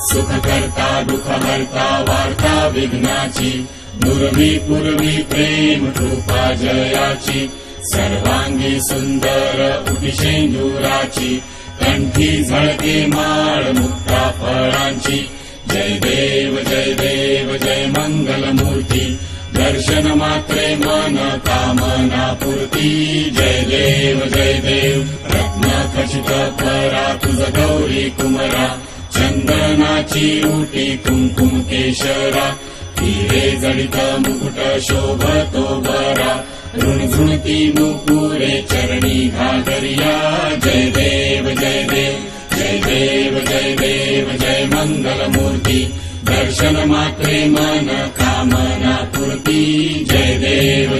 सुखकर्ता दुःखहर्ता वार्ता विघ्नाची दुर्वी पूर्वी प्रेम कृपा जयाची सर्वांगी सुंदर उटिशेंदुराची कंठी झळके माळ मुक्ता फळांची जय देव जय मंगलमूर्ती दर्शन मात्रे मन कामना पूर्ती जय देव रत्न खचित परा तुझ गौरी कुमरा चंदनाची उटी कुंकुम केशरा हिरे जडित मुकुट शोभतो बरा ऋणझुणती नुपुरे चरणी घागरिया जय देव जय मंगलमूर्ती दर्शन मात्रे मन कामना पूर्ती जय देव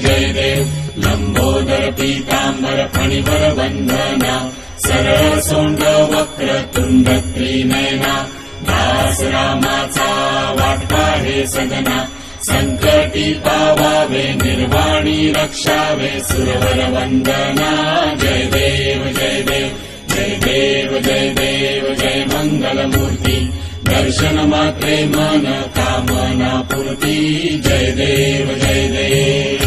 लंबोदर पीतांबर फणिवर वंदना सरळ सोंड वक्र तुंड त्रिनयना दास रामाचा वाटपा हे सदना संकटी पावावे निर्वाणी रक्षावे सुरवर वंदना जय देव जय मंगलमूर्ती दर्शन मात्रे मन कामना पूर्ती जय देव